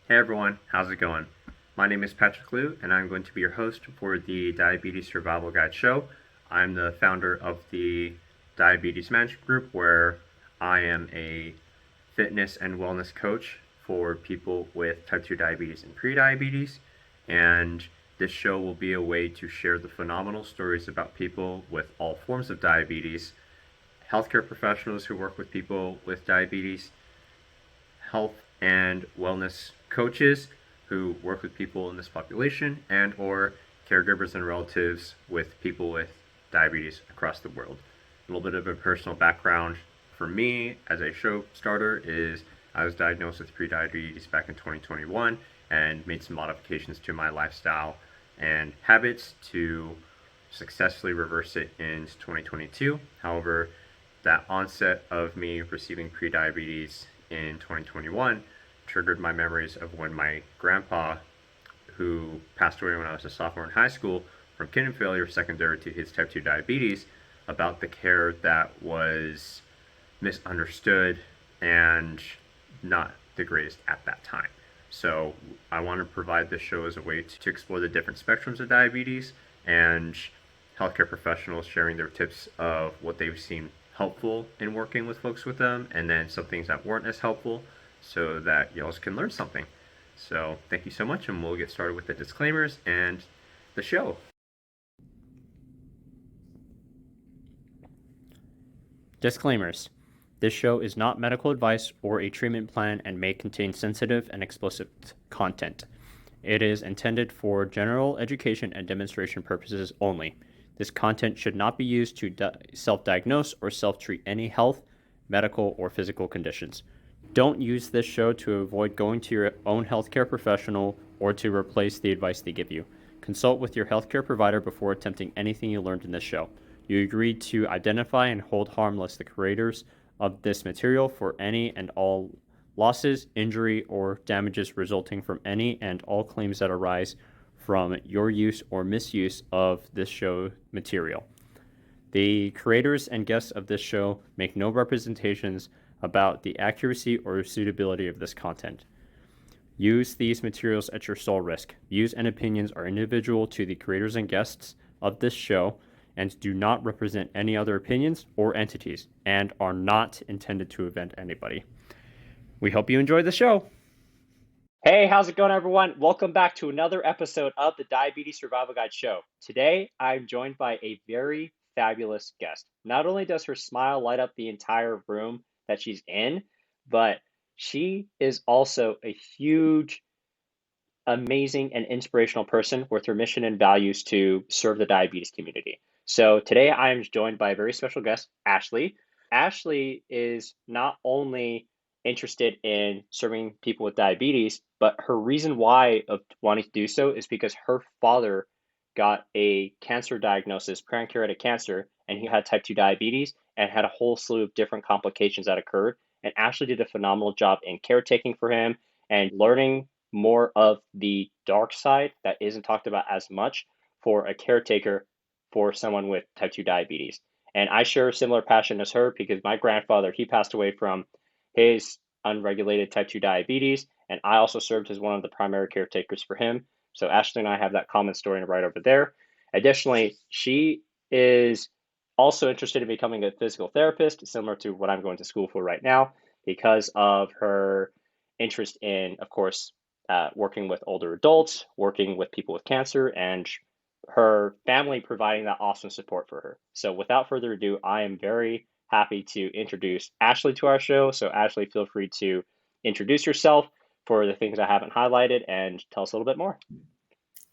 Hey everyone, how's it going? My name is Patrick Liu, and I'm going to be your host for the Diabetes Survival Guide show. I'm the founder of the Diabetes Management Group, where I am a fitness and wellness coach for people with type 2 diabetes and prediabetes. And this show will be a way to share the phenomenal stories about people with all forms of diabetes, healthcare professionals who work with people with diabetes, health and wellness coaches who work with people in this population, and or caregivers and relatives with people with diabetes across the world. A little bit of a personal background for me as a show starter is I was diagnosed with prediabetes back in 2021 and made some modifications to my lifestyle and habits to successfully reverse it in 2022. However, that onset of me receiving prediabetes in 2021 triggered my memories of when my grandpa, who passed away when I was a sophomore in high school from kidney failure secondary to his type 2 diabetes, about the care that was misunderstood and not the greatest at that time. So I want to provide this show as a way to explore the different spectrums of diabetes and healthcare professionals sharing their tips of what they've seen helpful in working with folks with them, and then some things that weren't as helpful so that y'all can learn something. So thank you so much, and we'll get started with the disclaimers and the show. Disclaimers. This show is not medical advice or a treatment plan and may contain sensitive and explicit content. It is intended for general education and demonstration purposes only. This content should not be used to self-diagnose or self-treat any health, medical, or physical conditions. Don't use this show to avoid going to your own healthcare professional or to replace the advice they give you. Consult with your healthcare provider before attempting anything you learned in this show. You agreed to identify and hold harmless the creators of this material for any and all losses, injury, or damages resulting from any and all claims that arise from your use or misuse of this show material. The creators and guests of this show make no representations about the accuracy or suitability of this content. Use these materials at your sole risk. Views and opinions are individual to the creators and guests of this show and do not represent any other opinions or entities and are not intended to offend anybody. We hope you enjoy the show. Hey, how's it going, everyone? Welcome back to another episode of the Diabetes Survival Guide show. Today, I'm joined by a very fabulous guest. Not only does her smile light up the entire room that she's in, but she is also a huge, amazing, and inspirational person with her mission and values to serve the diabetes community. So today, I am joined by a very special guest, Ashley. Ashley is not only interested in serving people with diabetes, but her reason why of wanting to do so is because her father got a cancer diagnosis, pancreatic cancer, and he had type 2 diabetes and had a whole slew of different complications that occurred. And Ashley did a phenomenal job in caretaking for him and learning more of the dark side that isn't talked about as much for a caretaker for someone with type 2 diabetes. And I share a similar passion as her because my grandfather, he passed away from his unregulated type 2 diabetes, and I also served as one of the primary caretakers for him. So Ashley and I have that common story right over there. Additionally, she is also interested in becoming a physical therapist, similar to what I'm going to school for right now, because of her interest in, of course, working with older adults, working with people with cancer, and her family providing that awesome support for her. So without further ado, I am very happy to introduce Ashley to our show. So Ashley, feel free to introduce yourself for the things I haven't highlighted and tell us a little bit more.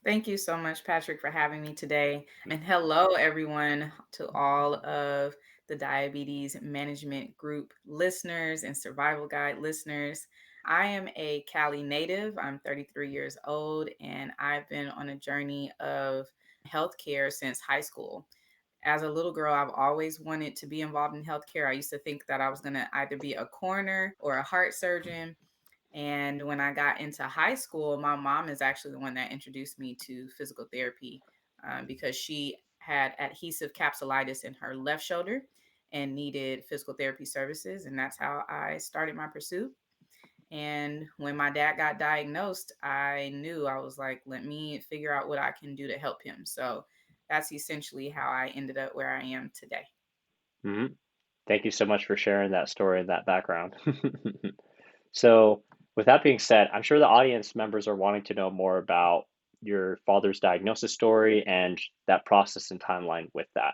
Thank you so much, Patrick, for having me today. And hello, everyone, to all of the Diabetes Management Group listeners and Survival Guide listeners. I am a Cali native. I'm 33 years old, and I've been on a journey of healthcare since high school. As a little girl, I've always wanted to be involved in healthcare. I used to think that I was going to either be a coroner or a heart surgeon. And when I got into high school, my mom is actually the one that introduced me to physical therapy because she had adhesive capsulitis in her left shoulder and needed physical therapy services. And that's how I started my pursuit. And when my dad got diagnosed, I knew, I was like, let me figure out what I can do to help him. So that's essentially how I ended up where I am today. Hmm. Thank you so much for sharing that story and that background. So, with that being said, I'm sure the audience members are wanting to know more about your father's diagnosis story and that process and timeline with that.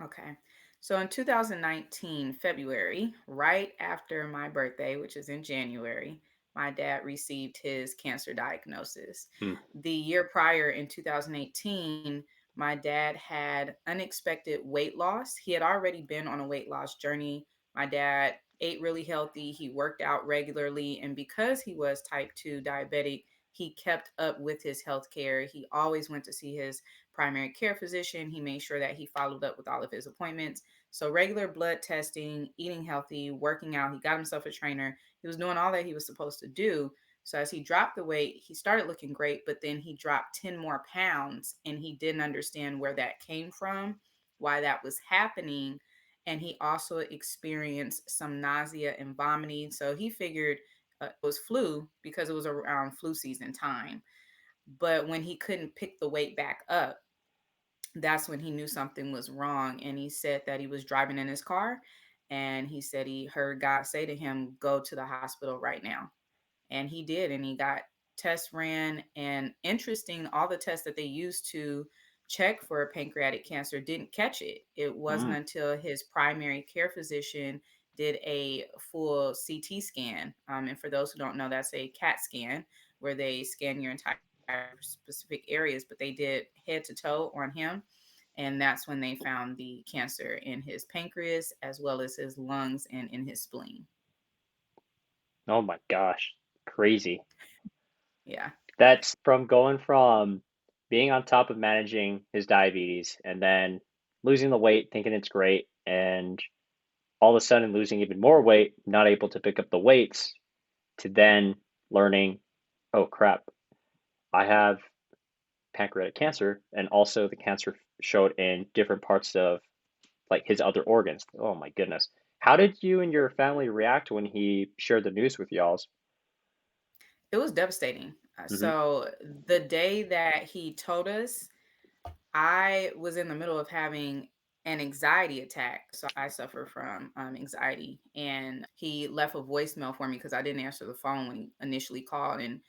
Okay. So in 2019, February, right after my birthday, which is in January, my dad received his cancer diagnosis. Mm, The year prior, in 2018, my dad had unexpected weight loss. He had already been on a weight loss journey. My dad ate really healthy, he worked out regularly, and because he was type 2 diabetic, he kept up with his health care. He always went to see his primary care physician. He made sure that he followed up with all of his appointments. So, regular blood testing, eating healthy, working out. He got himself a trainer. He was doing all that he was supposed to do. So, as he dropped the weight, he started looking great, but then he dropped 10 more pounds and he didn't understand where that came from, why that was happening. And he also experienced some nausea and vomiting. So, he figured it was flu because it was around flu season time. But when he couldn't pick the weight back up, that's when he knew something was wrong. And he said that he was driving in his car and he said he heard God say to him, go to the hospital right now. And he did. And he got tests ran. And interesting, all the tests that they used to check for pancreatic cancer didn't catch it. It wasn't mm, until his primary care physician did a full CT scan. And for those who don't know, that's a CAT scan where they scan your entire specific areas, but they did head to toe on him. And that's when they found the cancer in his pancreas, as well as his lungs and in his spleen. oh my gosh, crazy. Yeah. That's from going from being on top of managing his diabetes and then losing the weight, thinking it's great, and all of a sudden losing even more weight, not able to pick up the weights, to then learning, oh crap, I have pancreatic cancer, and also the cancer showed in different parts of like his other organs. Oh my goodness. How did you and your family react when he shared the news with y'all? It was devastating. Hmm. So the day that he told us, I was in the middle of having an anxiety attack. So I suffer from anxiety. And he left a voicemail for me because I didn't answer the phone when he initially called. And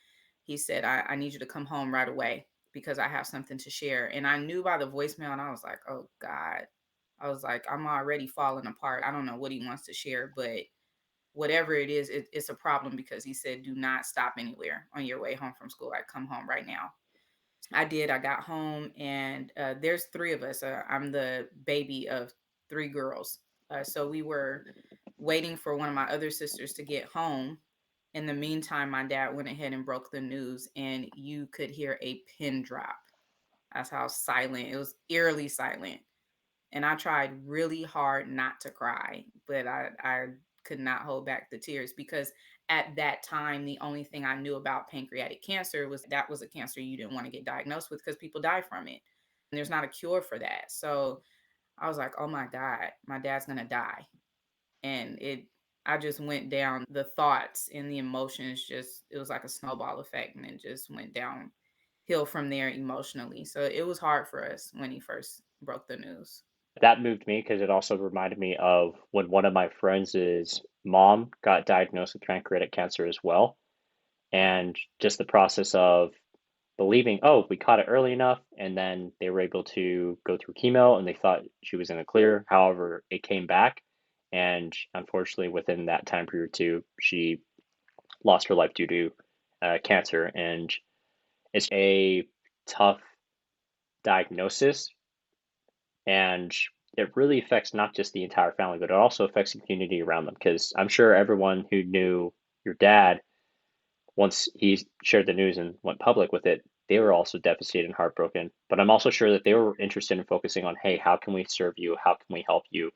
he said, I need you to come home right away because I have something to share. And I knew by the voicemail, and I was like, oh God. I was like, I'm already falling apart. I don't know what he wants to share, but whatever it is, it's a problem because he said, do not stop anywhere on your way home from school. Like, come home right now. I did. I got home, and there's three of us. I'm the baby of three girls. So we were waiting for one of my other sisters to get home. In the meantime, my dad went ahead and broke the news, and you could hear a pin drop. That's how silent it was, eerily silent. And I tried really hard not to cry, but I could not hold back the tears because at that time the only thing I knew about pancreatic cancer was that was a cancer you didn't want to get diagnosed with because people die from it. And there's not a cure for that. So I was like, "Oh my god, my dad's going to die." And it I just went down, the thoughts and the emotions, just it was like a snowball effect, and it just went downhill from there emotionally. So it was hard for us when he first broke the news. That moved me because it also reminded me of when one of my friends' mom got diagnosed with pancreatic cancer as well. Wow. And just the process of believing, oh, we caught it early enough, and then they were able to go through chemo and they thought she was in the clear. However, it came back. And unfortunately, within that time period, too, she lost her life due to cancer. And it's a tough diagnosis, and it really affects not just the entire family, but it also affects the community around them. Because I'm sure everyone who knew your dad, once he shared the news and went public with it, they were also devastated and heartbroken. But I'm also sure that they were interested in focusing on, hey, how can we serve you? How can we help you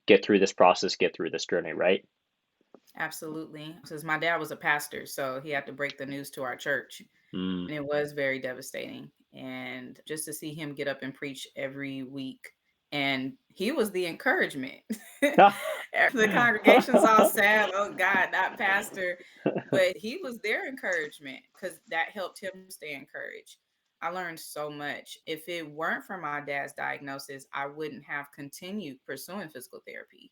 get through this process, get through this journey, right? Absolutely. Because my dad was a pastor, so he had to break the news to our church. Mm. And it was very devastating. And just to see him get up and preach every week, and he was the encouragement. The congregation's all sad. Oh God, not pastor. But he was their encouragement because that helped him stay encouraged. I learned so much. If it weren't for my dad's diagnosis, I wouldn't have continued pursuing physical therapy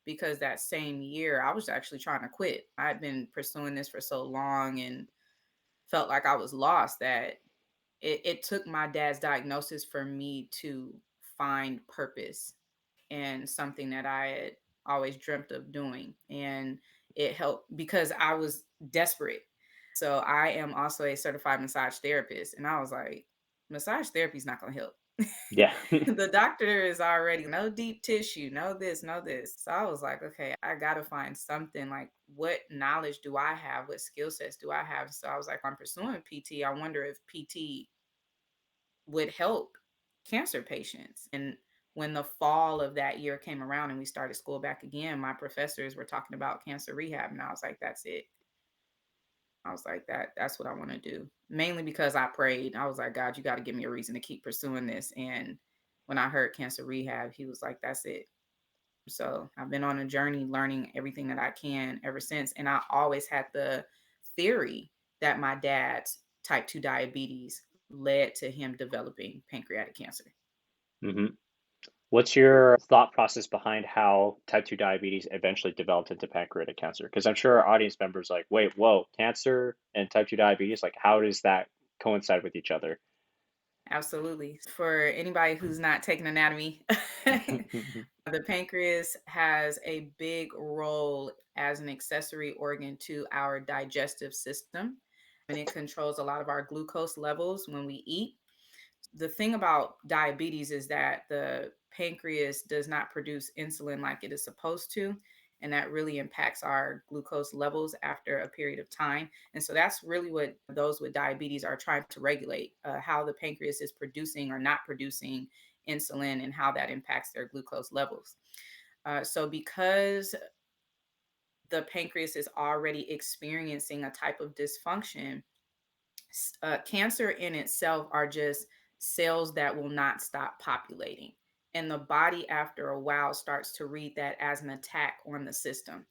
because that same year I was actually trying to quit. I'd been pursuing this for so long and felt like I was lost that it took my dad's diagnosis for me to find purpose and something that I had always dreamt of doing. And it helped because I was desperate. So I am also a certified massage therapist. And I was like, massage therapy is not going to help. Yeah. The doctor is already no deep tissue, no this, no this. So I was like, okay, I got to find something like what knowledge do I have? What skill sets do I have? So I was like, I'm pursuing PT. I wonder if PT would help cancer patients. And when the fall of that year came around and we started school back again, my professors were talking about cancer rehab. And I was like, that's it. I was like, that's what I want to do. Mainly because I prayed. I was like, God, you got to give me a reason to keep pursuing this. And when I heard cancer rehab, he was like, that's it. So I've been on a journey learning everything that I can ever since. And I always had the theory that my dad's type 2 diabetes led to him developing pancreatic cancer. hmm What's your thought process behind how type 2 diabetes eventually developed into pancreatic cancer? Because I'm sure our audience members like, wait, whoa, cancer and type 2 diabetes, like how does that coincide with each other? Absolutely. For anybody who's not taken anatomy, the pancreas has a big role as an accessory organ to our digestive system, and it controls a lot of our glucose levels when we eat. The thing about diabetes is that the pancreas does not produce insulin like it is supposed to. And that really impacts our glucose levels after a period of time. And so that's really what those with diabetes are trying to regulate, how the pancreas is producing or not producing insulin and how that impacts their glucose levels. So, because the pancreas is already experiencing a type of dysfunction, cancer in itself are just cells that will not stop populating. And the body, after a while, starts to read that as an attack on the system.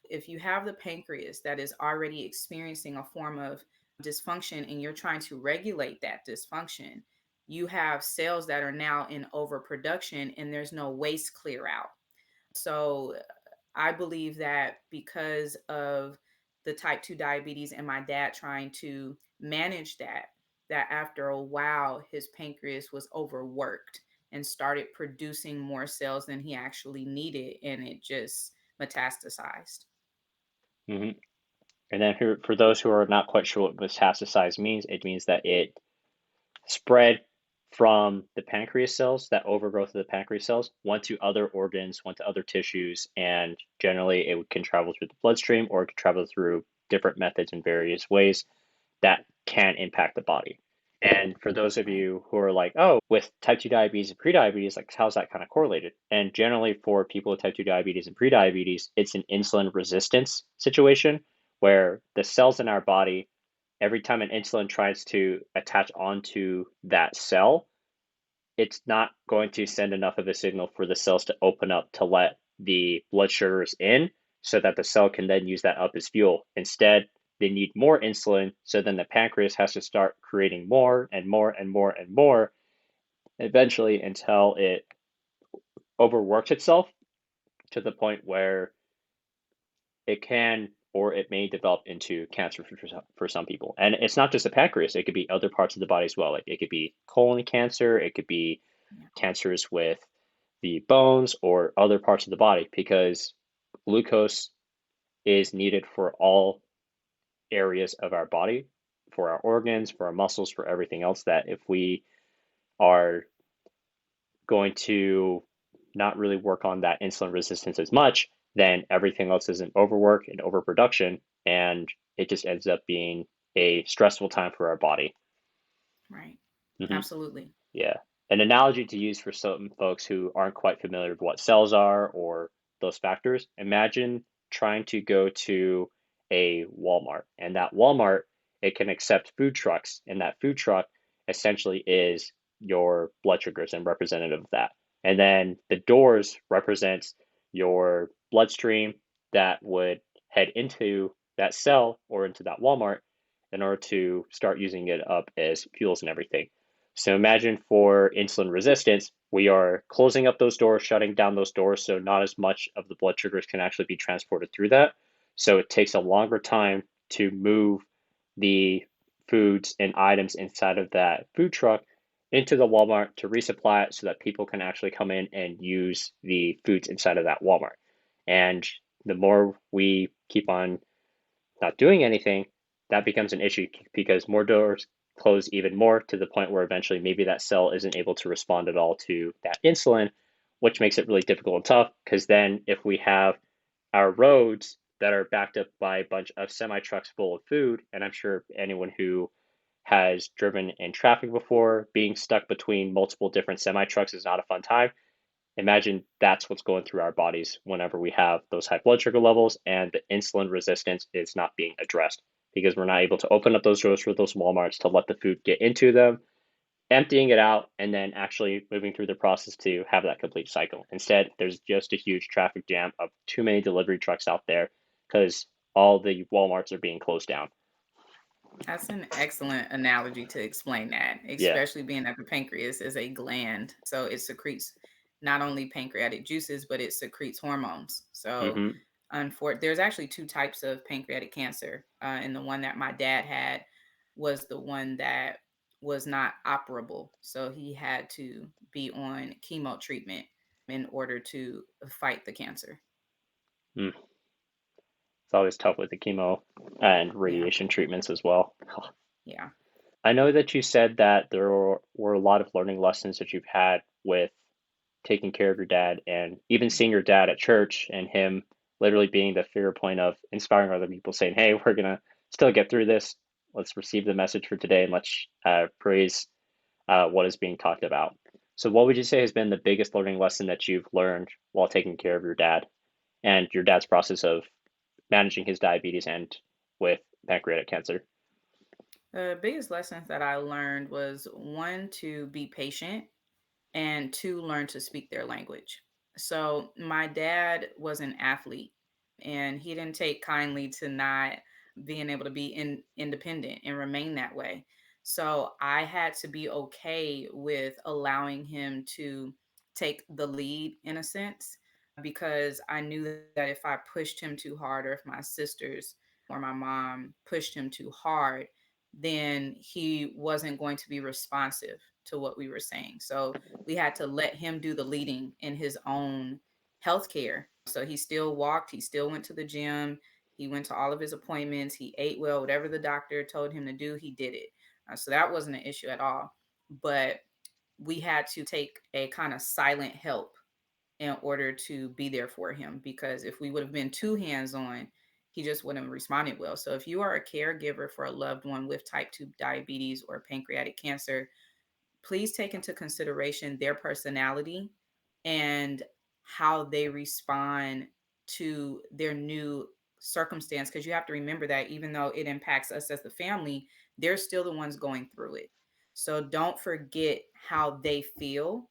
If you have the pancreas that is already experiencing a form of dysfunction and you're trying to regulate that dysfunction, you have cells that are now in overproduction and there's no waste clear out. So I believe that because of the type 2 diabetes and my dad trying to manage that, that after a while, his pancreas was overworked and started producing more cells than he actually needed. And it just metastasized. hmm And then for those who are not quite sure what metastasize means, it means that it spread from the pancreas cells, that overgrowth of the pancreas cells, went to other organs, went to other tissues, and generally it can travel through the bloodstream or it can travel through different methods in various ways that can impact the body. And for those of Right. you who are like, oh, with type 2 diabetes and prediabetes, like how's that kind of correlated? And generally for people with type 2 diabetes and prediabetes, it's an insulin resistance situation where the cells in our body, every time an insulin tries to attach onto that cell, it's not going to send enough of a signal for the cells to open up to let the blood sugars in so that the cell can then use that up as fuel. Instead, they need more insulin, so then the pancreas has to start creating more and more and more and more, eventually until it overworks itself to the point where it can or it may develop into cancer for some people. And it's not just the pancreas, it could be other parts of the body as well. Like it could be colon cancer, it could be Yeah. cancers with the bones or other parts of the body because glucose is needed for all areas of our body, for our organs, for our muscles, for everything else. That if we are going to not really work on that insulin resistance as much, then everything else is an overwork and overproduction, and it just ends up being a stressful time for our body. Right. hmm Absolutely. Yeah. An analogy to use for some folks who aren't quite familiar with what cells are or those factors, imagine trying to go to a Walmart, and that Walmart, it can accept food trucks, and that food truck essentially is your blood sugars and representative of that. And then the doors represents your bloodstream that would head into that cell or into that Walmart in order to start using it up as fuels and everything. So imagine for insulin resistance, we are closing up those doors, shutting down those doors, so not as much of the blood sugars can actually be transported through that. So it takes a longer time to move the foods and items inside of that food truck into the Walmart to resupply it so that people can actually come in and use the foods inside of that Walmart. And the more we keep on not doing anything, that becomes an issue because more doors close even more to the point where eventually maybe that cell isn't able to respond at all to that insulin, which makes it really difficult and tough because then if we have our roads that are backed up by a bunch of semi trucks full of food, and I'm sure anyone who has driven in traffic before, being stuck between multiple different semi trucks is not a fun time. Imagine that's what's going through our bodies whenever we have those high blood sugar levels and the insulin resistance is not being addressed because we're not able to open up those doors for those Walmarts to let the food get into them, emptying it out, and then actually moving through the process to have that complete cycle. Instead, there's just a huge traffic jam of too many delivery trucks out there because all the Walmarts are being closed down. That's an excellent analogy to explain that, Yeah. especially being that the pancreas is a gland. So it secretes not only pancreatic juices, but it secretes hormones. So Mm-hmm. there's actually two types of pancreatic cancer. And the one that my dad had was the one that was not operable. So he had to be on chemo treatment in order to fight the cancer. Mm. It's always tough with the chemo and Yeah. radiation treatments as well. Yeah. I know that you said that there were a lot of learning lessons that you've had with taking care of your dad and even seeing your dad at church and him literally being the figure point of inspiring other people saying, hey, we're going to still get through this. Let's receive the message for today and let's praise what is being talked about. So, what would you say has been the biggest learning lesson that you've learned while taking care of your dad and your dad's process of managing his diabetes and with pancreatic cancer? The biggest lessons that I learned was one, to be patient, and two, learn to speak their language. So my dad was an athlete and he didn't take kindly to not being able to be independent and remain that way. So I had to be okay with allowing him to take the lead in a sense because I knew that if I pushed him too hard or if my sisters or my mom pushed him too hard, then he wasn't going to be responsive to what we were saying. So we had to let him do the leading in his own healthcare. So he still walked, he still went to the gym, he went to all of his appointments, he ate well, whatever the doctor told him to do, he did it. So that wasn't an issue at all. But we had to take a kind of silent help in order to be there for him because if we would have been too hands on, he just wouldn't have responded well. So if you are a caregiver for a loved one with type 2 diabetes or pancreatic cancer, please take into consideration their personality and how they respond to their new circumstance. Because you have to remember that even though it impacts us as the family, they're still the ones going through it. So don't forget how they feel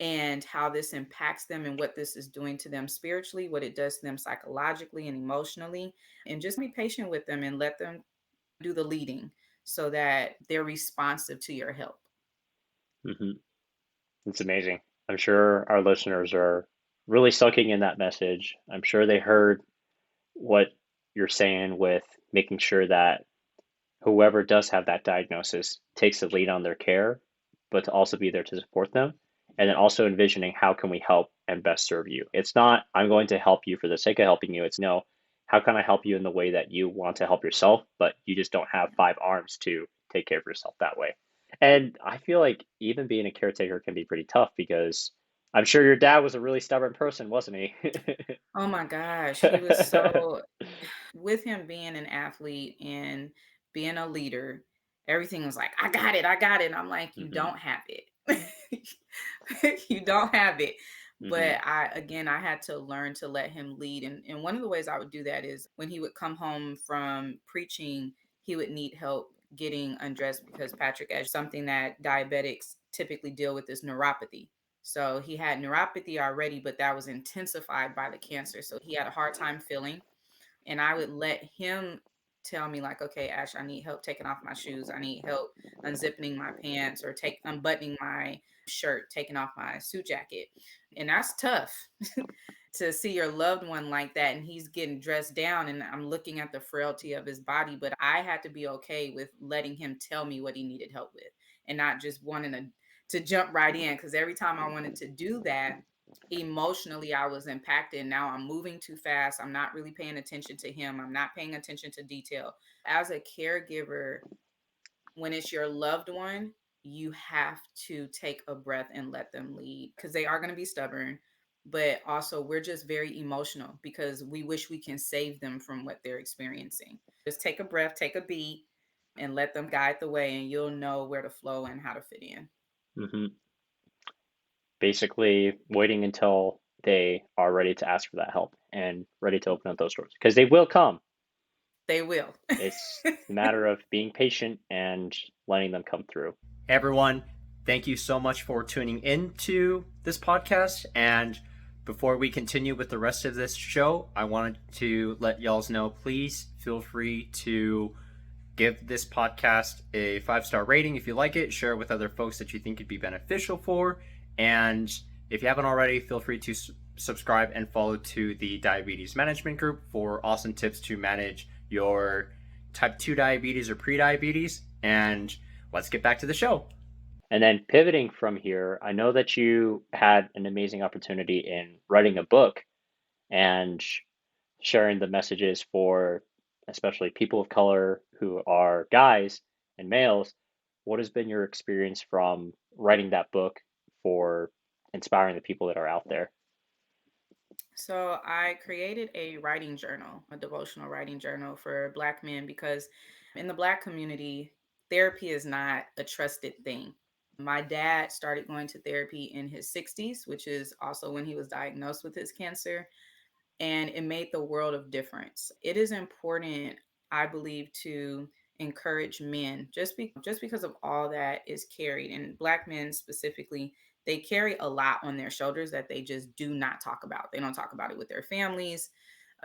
and how this impacts them and what this is doing to them spiritually, what it does to them psychologically and emotionally. And just be patient with them and let them do the leading so that they're responsive to your help. Hmm. It's amazing. I'm sure our listeners are really soaking in that message. I'm sure they heard what you're saying with making sure that whoever does have that diagnosis takes the lead on their care, but to also be there to support them. And then also envisioning how can we help and best serve you. It's not, I'm going to help you for the sake of helping you. It's no, how can I help you in the way that you want to help yourself, but you just don't have five arms to take care of yourself that way. And I feel like even being a caretaker can be pretty tough because I'm sure your dad was a really stubborn person, wasn't he? Oh my gosh, he was so with him being an athlete and being a leader, everything was like, I got it, I got it. And I'm like, you Hmm. don't have it. You don't have it. Hmm. But I had to learn to let him lead. And one of the ways I would do that is when he would come home from preaching, he would need help getting undressed because Patrick, as something that diabetics typically deal with is neuropathy. So he had neuropathy already, but that was intensified by the cancer. So he had a hard time feeling. And I would let him tell me, like, okay, Ash, I need help taking off my shoes. I need help unzipping my pants or unbuttoning my shirt, taking off my suit jacket. And that's tough to see your loved one like that and he's getting dressed down and I'm looking at the frailty of his body. But I had to be okay with letting him tell me what he needed help with and not just wanting to jump right in. Because every time I wanted to do that, emotionally I was impacted. Now I'm moving too fast. I'm not really paying attention to him. I'm not paying attention to detail. As a caregiver, when it's your loved one, you have to take a breath and let them lead because they are going to be stubborn. But also, we're just very emotional because we wish we can save them from what they're experiencing. Just take a breath, take a beat, and let them guide the way, and you'll know where to flow and how to fit in. Hmm. Basically, waiting until they are ready to ask for that help and ready to open up those doors because they will come. They will. It's a matter of being patient and letting them come through. Hey everyone, thank you so much for tuning in to this podcast. And before we continue with the rest of this show, I wanted to let y'all know, please feel free to give this podcast a 5-star rating if you like it, share it with other folks that you think could be beneficial for. And if you haven't already, feel free to subscribe and follow to the Diabetes Management Group for awesome tips to manage your type 2 diabetes or prediabetes. And let's get back to the show. And then pivoting from here, I know that you had an amazing opportunity in writing a book and sharing the messages for especially people of color who are guys and males. What has been your experience from writing that book for inspiring the people that are out there? So I created a writing journal, a devotional writing journal for Black men because in the Black community, therapy is not a trusted thing. My dad started going to therapy in his 60s, which is also when he was diagnosed with his cancer, and it made the world of difference. It is important, I believe, to encourage men just because of all that is carried, and Black men specifically, they carry a lot on their shoulders that they just do not talk about. They don't talk about it with their families.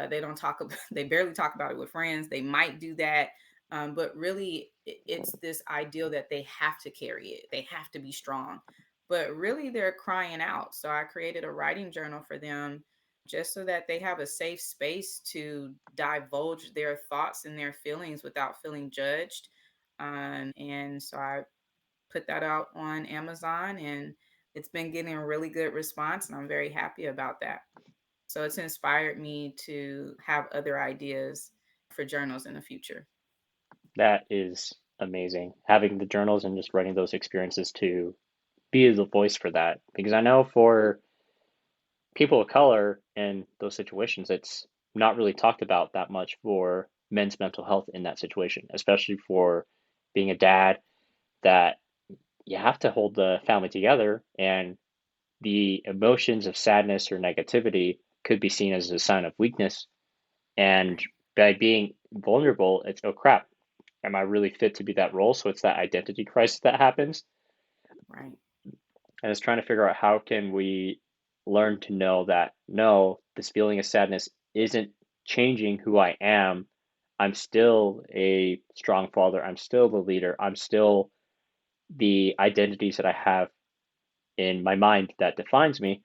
They don't talk about, they barely talk about it with friends. They might do that, but really it's this ideal that they have to carry it. They have to be strong, but really they're crying out. So I created a writing journal for them just so that they have a safe space to divulge their thoughts and their feelings without feeling judged. And so I put that out on Amazon and it's been getting a really good response, and I'm very happy about that. So it's inspired me to have other ideas for journals in the future. That is amazing. Having the journals and just writing those experiences to be the voice for that. Because I know for people of color in those situations, it's not really talked about that much for men's mental health in that situation, especially for being a dad, that you have to hold the family together, and the emotions of sadness or negativity could be seen as a sign of weakness. And Right, by being vulnerable, it's, oh crap, am I really fit to be that role? So it's that identity crisis that happens. right. And it's trying to figure out how can we learn to know that no, this feeling of sadness isn't changing who I am. I'm still a strong father. I'm still the leader. I'm still the identities that I have in my mind that defines me.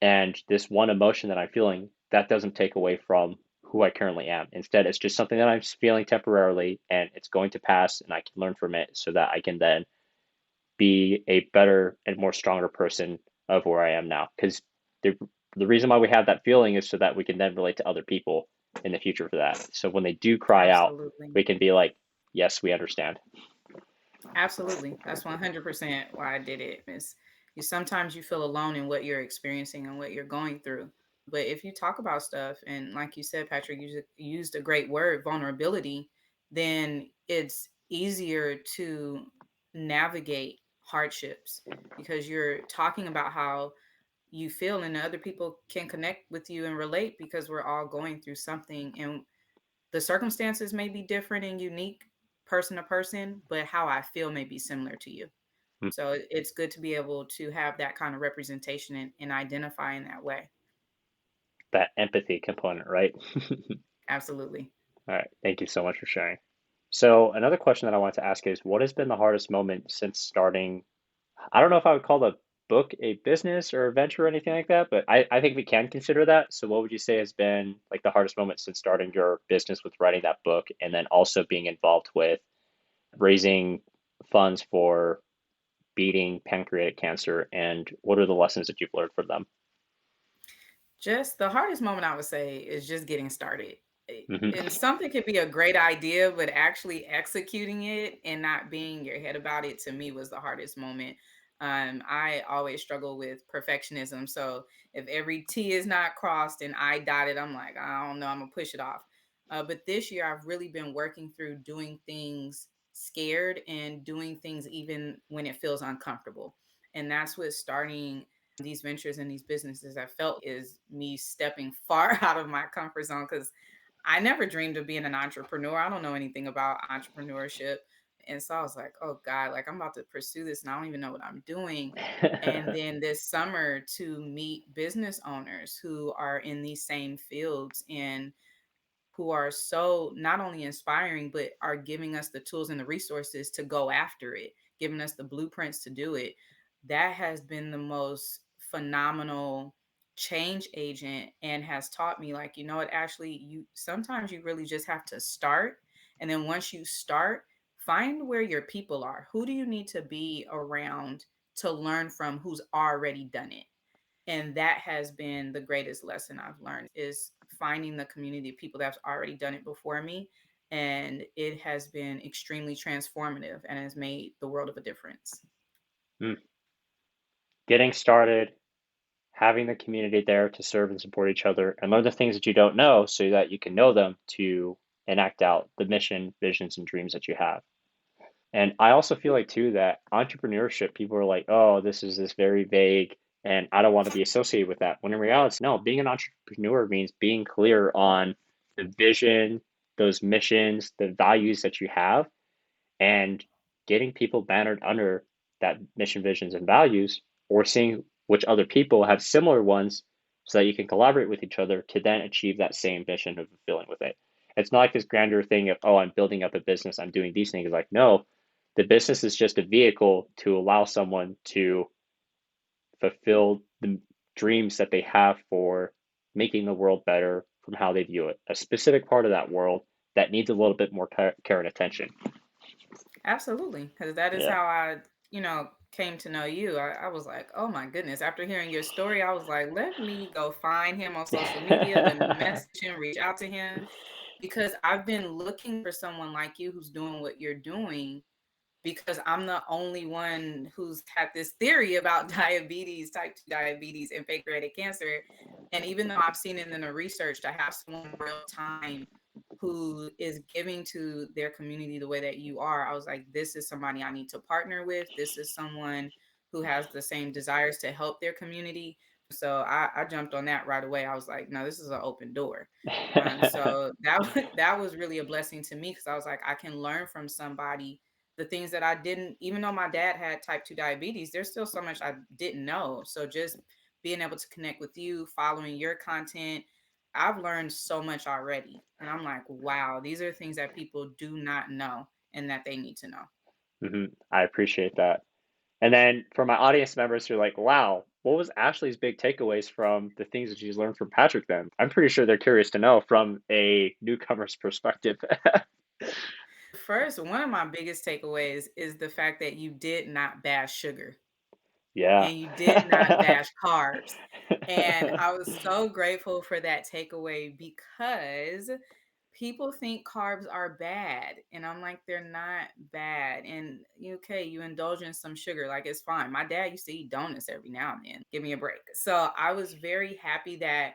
And this one emotion that I'm feeling, that doesn't take away from who I currently am. Instead, it's just something that I'm feeling temporarily and it's going to pass and I can learn from it so that I can then be a better and more stronger person of where I am now. Because the reason why we have that feeling is so that we can then relate to other people in the future for that. So when they do cry out, Absolutely. we can be like, yes, we understand. Absolutely. That's 100% why I did it. Is you sometimes you feel alone in what you're experiencing and what you're going through. But if you talk about stuff and like you said, Patrick, you used a great word, vulnerability, then it's easier to navigate hardships because you're talking about how you feel and other people can connect with you and relate because we're all going through something, and the circumstances may be different and unique person to person, but how I feel may be similar to you. So it's good to be able to have that kind of representation and identify in that way. That empathy component, right? Absolutely. All right. Thank you so much for sharing. So, another question that I want to ask is what has been the hardest moment since starting? I don't know if I would call the book a business or a venture or anything like that, but I think we can consider that. So, what would you say has been like the hardest moment since starting your business with writing that book and then also being involved with raising funds for beating pancreatic cancer? And what are the lessons that you've learned from them? Just the hardest moment I would say is just getting started. Hmm. And something could be a great idea, but actually executing it and not being your head about it to me was the hardest moment. I always struggle with perfectionism. So if every T is not crossed and I dotted, I'm like, I don't know, I'm gonna push it off. But this year I've really been working through doing things scared and doing things even when it feels uncomfortable. And that's what starting these ventures and these businesses I felt is me stepping far out of my comfort zone because I never dreamed of being an entrepreneur. I don't know anything about entrepreneurship. And so I was like, oh God, like I'm about to pursue this and I don't even know what I'm doing. And then this summer to meet business owners who are in these same fields and who are so not only inspiring, but are giving us the tools and the resources to go after it, giving us the blueprints to do it. That has been the most phenomenal change agent and has taught me like, you know what, Ashley, you sometimes you really just have to start. And then once you start, find where your people are. Who do you need to be around to learn from who's already done it? And that has been the greatest lesson I've learned is finding the community of people that's already done it before me. And it has been extremely transformative and has made the world of a difference. Mm. Getting started, having the community there to serve and support each other and learn the things that you don't know so that you can know them to enact out the mission, visions, and dreams that you have. And I also feel like too that entrepreneurship, people are like, oh, this is this very vague and I don't want to be associated with that. When in reality, no, being an entrepreneur means being clear on the vision, those missions, the values that you have, and getting people bannered under that mission, visions, and values, or seeing which other people have similar ones so that you can collaborate with each other to then achieve that same vision of fulfilling with it. It's not like this grander thing of, oh, I'm building up a business, I'm doing these things. Like, no, the business is just a vehicle to allow someone to fulfill the dreams that they have for making the world better from how they view it. A specific part of that world that needs a little bit more care and attention. Absolutely. Because that is Yeah. how I came to know you. I was like, oh my goodness. After hearing your story, I was like, let me go find him on social media. Let me message him, reach out to him because I've been looking for someone like you who's doing what you're doing because I'm the only one who's had this theory about diabetes, type 2 diabetes, and pancreatic cancer. And even though I've seen it in the research, to have someone in real time who is giving to their community the way that you are, I was like, this is somebody I need to partner with. This is someone who has the same desires to help their community. So I jumped on that right away. I was like, no, this is an open door. So that was really a blessing to me because I was like, I can learn from somebody the things that I didn't, even though my dad had type 2 diabetes, there's still so much I didn't know. So just being able to connect with you, following your content, I've learned so much already. And I'm like, wow, these are things that people do not know and that they need to know. I appreciate that. And then for my audience members who are like, wow, what was Ashley's big takeaways from the things that she's learned from Patrick then? I'm pretty sure they're curious to know from a newcomer's perspective. First, one of my biggest takeaways is the fact that you did not bash sugar Yeah. and you did not bash carbs. And I was so grateful for that takeaway because people think carbs are bad. And I'm like, they're not bad. And okay, you indulge in some sugar, like it's fine. My dad used to eat donuts every now and then. Give me a break. So I was very happy that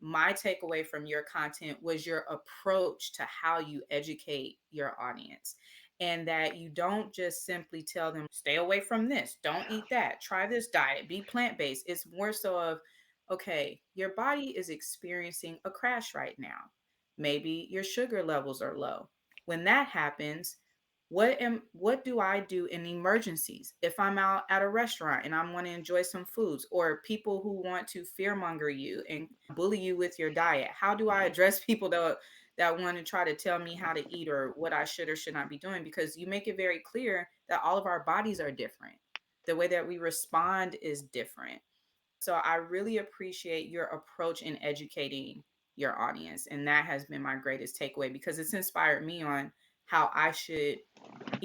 my takeaway from your content was your approach to how you educate your audience and that you don't just simply tell them stay away from this, don't eat that, try this diet, be plant-based. It's more so of okay, your body is experiencing a crash right now. Maybe your sugar levels are low. When that happens, What do I do in emergencies? If I'm out at a restaurant and I want to enjoy some foods, or people who want to fearmonger you and bully you with your diet, how do I address people that want to try to tell me how to eat or what I should or should not be doing? Because you make it very clear that all of our bodies are different. The way that we respond is different. So I really appreciate your approach in educating your audience. And that has been my greatest takeaway because it's inspired me on how I should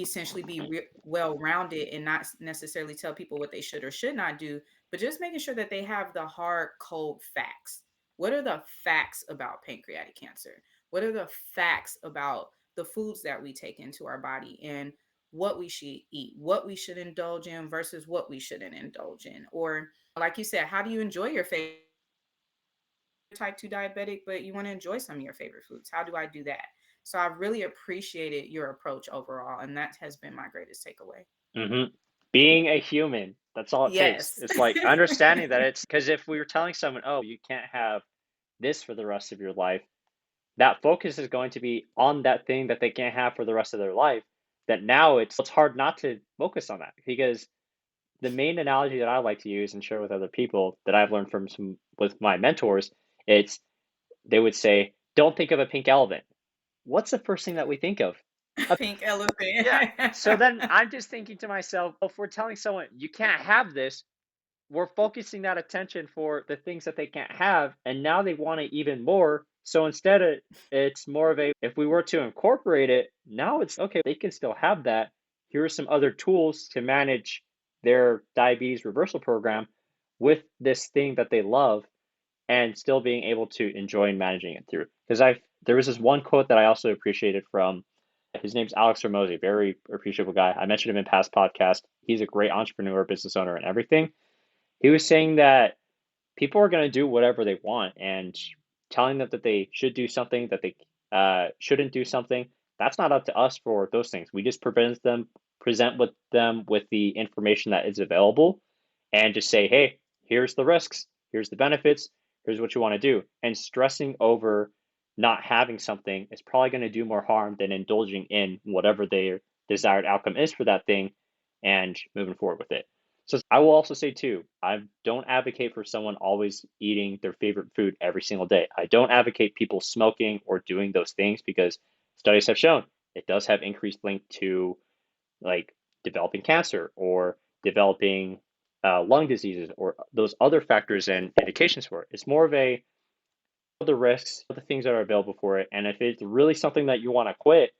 essentially be well rounded and not necessarily tell people what they should or should not do, but just making sure that they have the hard, cold facts. What are the facts about pancreatic cancer? What are the facts about the foods that we take into our body and what we should eat, what we should indulge in versus what we shouldn't indulge in? Or, like you said, how do you enjoy your favorite type 2 diabetic, but you want to enjoy some of your favorite foods? How do I do that? So I really appreciated your approach overall, and that has been my greatest takeaway. Being a human, that's all it takes. Yes. It's like understanding that it's because if we were telling someone, oh, you can't have this for the rest of your life, that focus is going to be on that thing that they can't have for the rest of their life. That now it's hard not to focus on that because the main analogy that I like to use and share with other people that I've learned from some with my mentors, it's they would say, "Don't think of a pink elephant." What's the first thing that we think of? Pink elephant. Yeah. So then I'm just thinking to myself, if we're telling someone you can't have this, we're focusing that attention for the things that they can't have, and now they want it even more. So instead of it's more of a if we were to incorporate it, now it's okay, they can still have that. Here are some other tools to manage their diabetes reversal program with this thing that they love and still being able to enjoy and managing it through. Because I there was this one quote that I also appreciated from his name's Alex Ramosi, very appreciable guy. I mentioned him in past podcasts. He's a great entrepreneur, business owner, and everything. He was saying that people are going to do whatever they want, and telling them that they should do something, that they shouldn't do something, that's not up to us for those things. We just present with them with the information that is available, and just say, hey, here's the risks, here's the benefits, here's what you want to do. And stressing over not having something is probably going to do more harm than indulging in whatever their desired outcome is for that thing and moving forward with it. So I will also say too, I don't advocate for someone always eating their favorite food every single day. I don't advocate people smoking or doing those things because studies have shown it does have increased link to like developing cancer or developing lung diseases or those other factors and indications for it. It's more of a the risks, the things that are available for it, and if it's really something that you want to quit,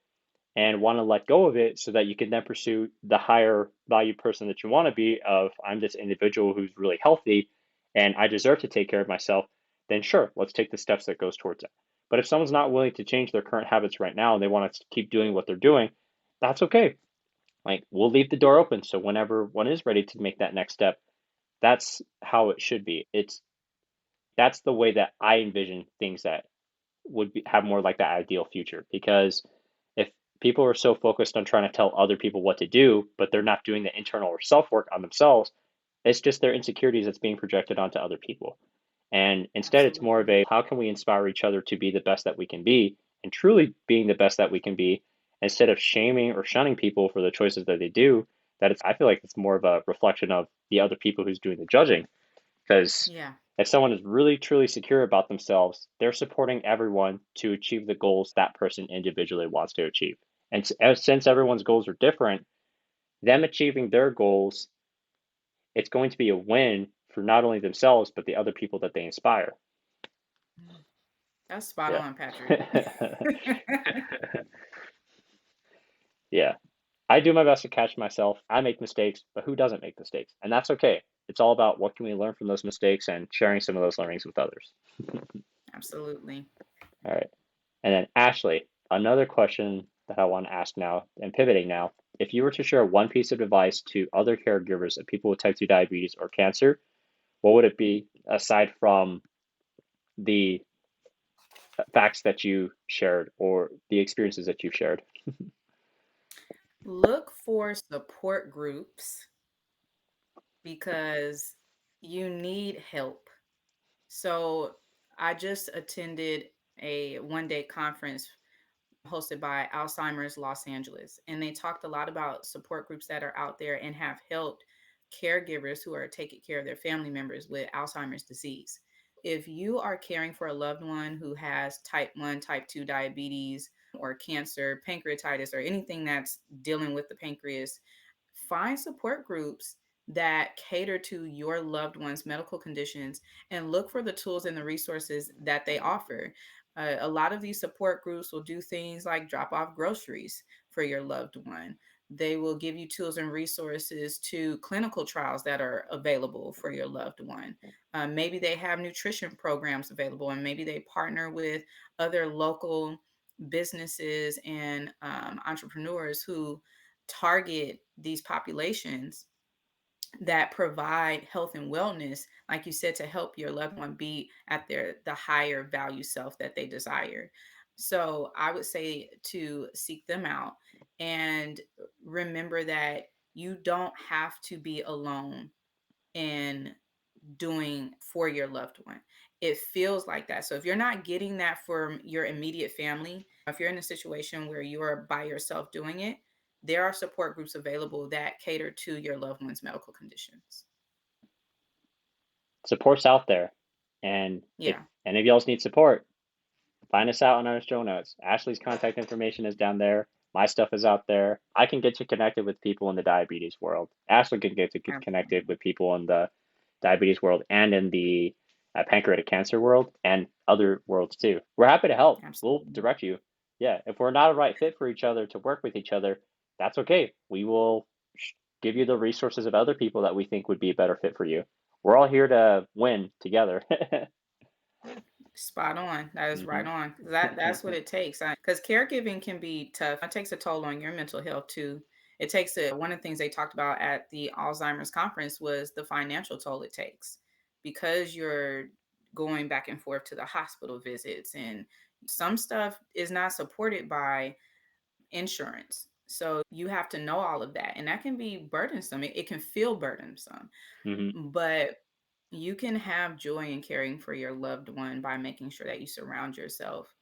and want to let go of it so that you can then pursue the higher value person that you want to be of I'm this individual who's really healthy and I deserve to take care of myself, then sure, let's take the steps that goes towards it. But if someone's not willing to change their current habits right now and they want to keep doing what they're doing, that's okay. Like we'll leave the door open so whenever one is ready to make that next step, that's how it should be. That's the way that I envision things that have more like that ideal future because if people are so focused on trying to tell other people what to do but they're not doing the internal or self work on themselves, it's just their insecurities that's being projected onto other people. And instead it's more of Absolutely. a how can we inspire each other to be the best that we can be and truly being the best that we can be instead of shaming or shunning people for the choices that they do. That it's I feel like it's more of a reflection of the other people who's doing the judging because Yeah. if someone is really truly secure about themselves, they're supporting everyone to achieve the goals that person individually wants to achieve. And since everyone's goals are different, them achieving their goals, it's going to be a win for not only themselves, but the other people that they inspire. Mm. That's spot Yeah. on, Patrick. Yeah. I do my best to catch myself. I make mistakes, but who doesn't make mistakes? And that's okay. It's all about what can we learn from those mistakes and sharing some of those learnings with others. Absolutely. All right. And then Ashley, another question that I want to ask now and pivoting now, if you were to share one piece of advice to other caregivers of people with type 2 diabetes or cancer, what would it be aside from the facts that you shared or the experiences that you've shared? Look for support groups because you need help. So I just attended a 1 day conference hosted by Alzheimer's Los Angeles. And they talked a lot about support groups that are out there and have helped caregivers who are taking care of their family members with Alzheimer's disease. If you are caring for a loved one who has type 1, type 2 diabetes or cancer, pancreatitis, or anything that's dealing with the pancreas, find support groups that cater to your loved one's medical conditions and look for the tools and the resources that they offer. A lot of these support groups will do things like drop off groceries for your loved one. They will give you tools and resources to clinical trials that are available for your loved one. Maybe they have nutrition programs available, and maybe they partner with other local businesses and entrepreneurs who target these populations that provide health and wellness, like you said, to help your loved one be at the higher value self that they desire. So I would say to seek them out and remember that you don't have to be alone in doing for your loved one. It feels like that. So if you're not getting that from your immediate family, if you're in a situation where you're by yourself doing it, there are support groups available that cater to your loved one's medical conditions. Support's out there. And if Yeah, any of y'all need support, find us out on our show notes. Ashley's contact information is down there. My stuff is out there. I can get you connected with people in the diabetes world. Ashley can get you connected absolutely. with people in the diabetes world and in the pancreatic cancer world and other worlds too. We're happy to help. We'll Absolutely. direct you. Yeah, if we're not a right fit for each other to work with each other, that's okay. We will give you the resources of other people that we think would be a better fit for you. We're all here to win together. Spot on. That is hmm right on. That's what it takes. Because caregiving can be tough. It takes a toll on your mental health too. It takes one of the things they talked about at the Alzheimer's conference was the financial toll it takes because you're going back and forth to the hospital visits, and some stuff is not supported by insurance. So you have to know all of that, and that can be burdensome. It can feel burdensome, hmm but you can have joy in caring for your loved one by making sure that you surround yourself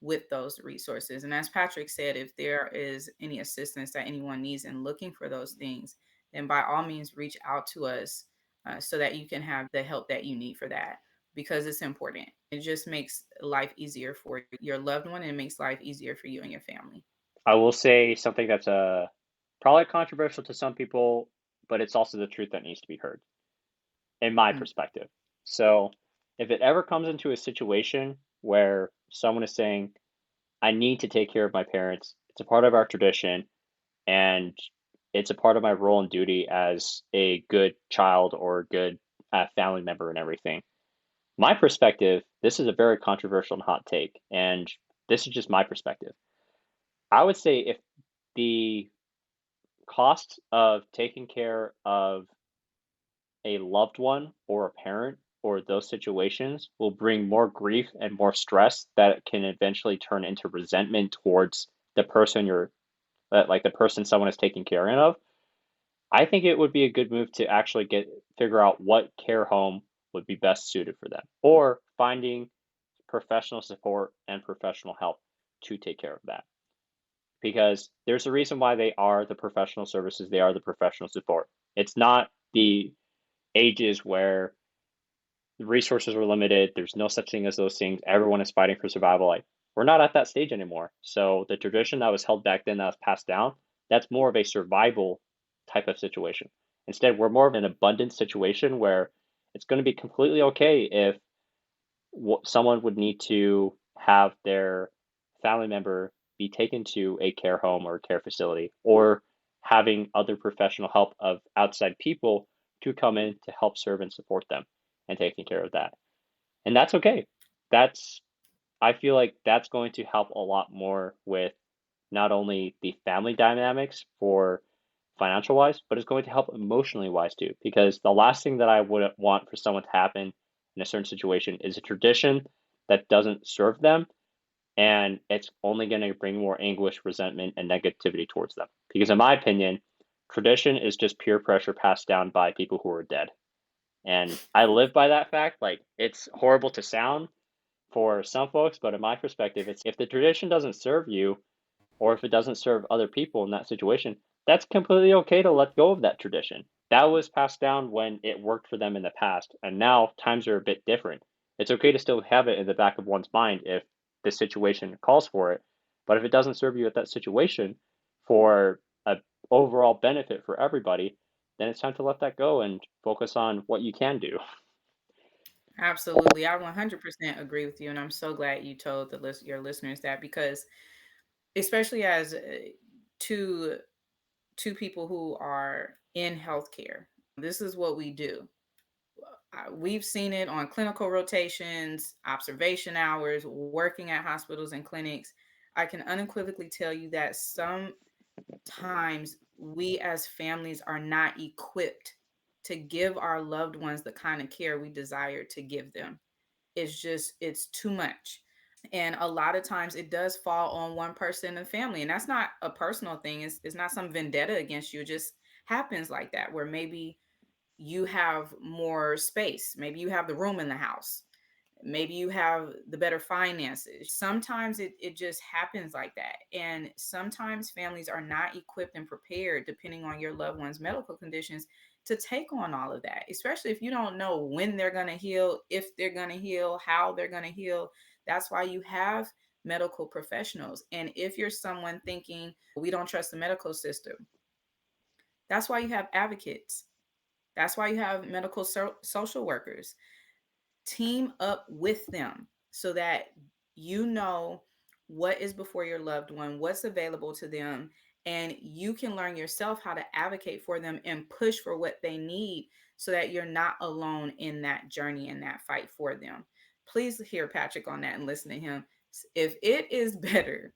with those resources. And as Patrick said, if there is any assistance that anyone needs in looking for those things, then by all means reach out to us so that you can have the help that you need for that because it's important. It just makes life easier for your loved one and it makes life easier for you and your family. I will say something that's probably controversial to some people, but it's also the truth that needs to be heard, in my Mm. perspective. So, if it ever comes into a situation where someone is saying, I need to take care of my parents, it's a part of our tradition, and it's a part of my role and duty as a good child or good family member and everything. My perspective, this is a very controversial and hot take, and this is just my perspective. I would say if the cost of taking care of a loved one or a parent or those situations will bring more grief and more stress that can eventually turn into resentment towards the person like the person someone is taking care of. I think it would be a good move to actually figure out what care home would be best suited for them or finding professional support and professional help to take care of that, because there's a reason why they are the professional services, they are the professional support. It's not the ages where the resources were limited, there's no such thing as those things, everyone is fighting for survival. Like, we're not at that stage anymore. So the tradition that was held back then that was passed down, that's more of a survival type of situation. Instead, we're more of an abundant situation where it's going to be completely okay if someone would need to have their family member be taken to a care home or care facility, or having other professional help of outside people to come in to help serve and support them and taking care of that. And that's okay. That's I feel like that's going to help a lot more with not only the family dynamics for financial wise, but it's going to help emotionally wise too. Because the last thing that I would want for someone to happen in a certain situation is a tradition that doesn't serve them, and it's only going to bring more anguish, resentment, and negativity towards them. Because in my opinion, tradition is just peer pressure passed down by people who are dead. And I live by that fact. Like, it's horrible to sound for some folks, but in my perspective, it's if the tradition doesn't serve you, or if it doesn't serve other people in that situation, that's completely okay to let go of that tradition. That was passed down when it worked for them in the past, and now times are a bit different. It's okay to still have it in the back of one's mind if the situation calls for it, but if it doesn't serve you at that situation for a overall benefit for everybody, then it's time to let that go and focus on what you can do. Absolutely. I 100% agree with you. And I'm so glad you told your listeners that because, especially as two, two people who are in healthcare, this is what we do. We've seen it on clinical rotations, observation hours, working at hospitals and clinics. I can unequivocally tell you that sometimes we as families are not equipped to give our loved ones the kind of care we desire to give them. It's too much. And a lot of times it does fall on one person in the family. And that's not a personal thing. It's not some vendetta against you. It just happens like that, where maybe you have more space. Maybe you have the room in the house. Maybe you have the better finances. Sometimes it just happens like that. And sometimes families are not equipped and prepared, depending on your loved one's medical conditions, to take on all of that, especially if you don't know when they're going to heal, if they're going to heal, how they're going to heal. That's why you have medical professionals. And if you're someone thinking, we don't trust the medical system, that's why you have advocates. That's why you have medical social workers. Team up with them so that you know what is before your loved one, what's available to them, and you can learn yourself how to advocate for them and push for what they need so that you're not alone in that journey and that fight for them. Please hear Patrick on that and listen to him. If it is better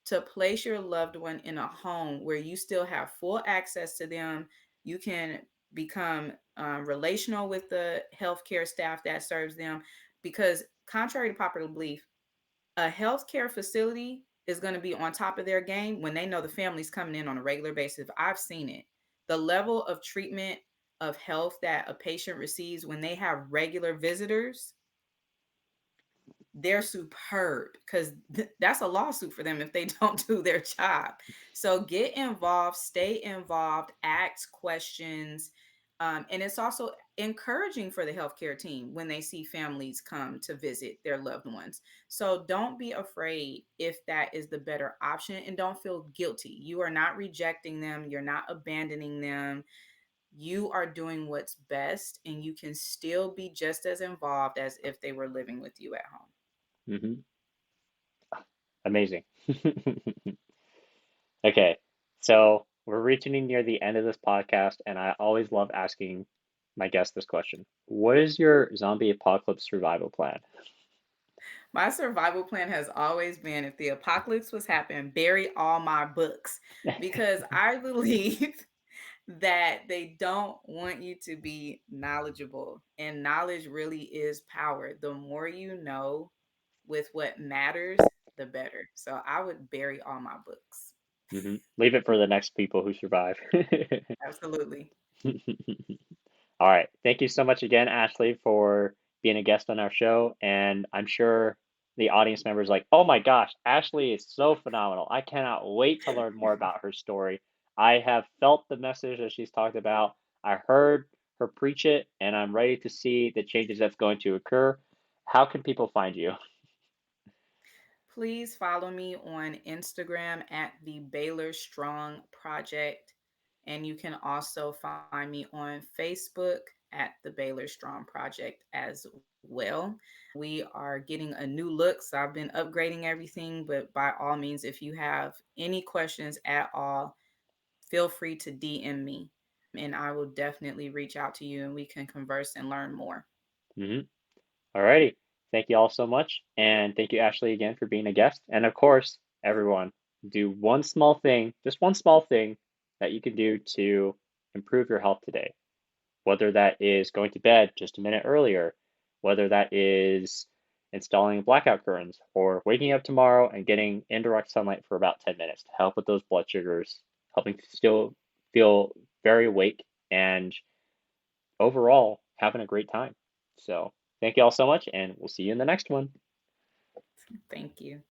to place your loved one in a home where you still have full access to them, you can become relational with the healthcare staff that serves them. Because, contrary to popular belief, a healthcare facility is going to be on top of their game when they know the family's coming in on a regular basis. I've seen it. The level of treatment of health that a patient receives when they have regular visitors, they're superb, because that's a lawsuit for them if they don't do their job. So get involved, stay involved, ask questions. And it's also encouraging for the healthcare team when they see families come to visit their loved ones. So don't be afraid if that is the better option, and don't feel guilty. You are not rejecting them, you're not abandoning them. You are doing what's best, and you can still be just as involved as if they were living with you at home. Hmm. Amazing. Okay, so we're reaching near the end of this podcast, and I always love asking my guests this question. What is your zombie apocalypse survival plan? My survival plan has always been, if the apocalypse was happening, bury all my books, because I believe that they don't want you to be knowledgeable, and knowledge really is power. The more you know with what matters, the better. So I would bury all my books. Leave it for the next people who survive. Absolutely. All right. Thank you so much again, Ashley, for being a guest on our show. And I'm sure the audience members like, oh my gosh, Ashley is so phenomenal. I cannot wait to learn more about her story. I have felt the message that she's talked about. I heard her preach it, and I'm ready to see the changes that's going to occur. How can people find you? Please follow me on Instagram at the Baylor Strong Project. And you can also find me on Facebook at the Baylor Strong Project as well. We are getting a new look, so I've been upgrading everything. But by all means, if you have any questions at all, feel free to DM me, and I will definitely reach out to you and we can converse and learn more. Hmm. Alrighty. Thank you all so much. And thank you, Ashley, again for being a guest. And of course, everyone, do one small thing, just one small thing that you can do to improve your health today. Whether that is going to bed just a minute earlier, whether that is installing blackout curtains, or waking up tomorrow and getting indirect sunlight for about 10 minutes to help with those blood sugars, helping to still feel very awake and overall having a great time. So thank you all so much, and we'll see you in the next one. Thank you.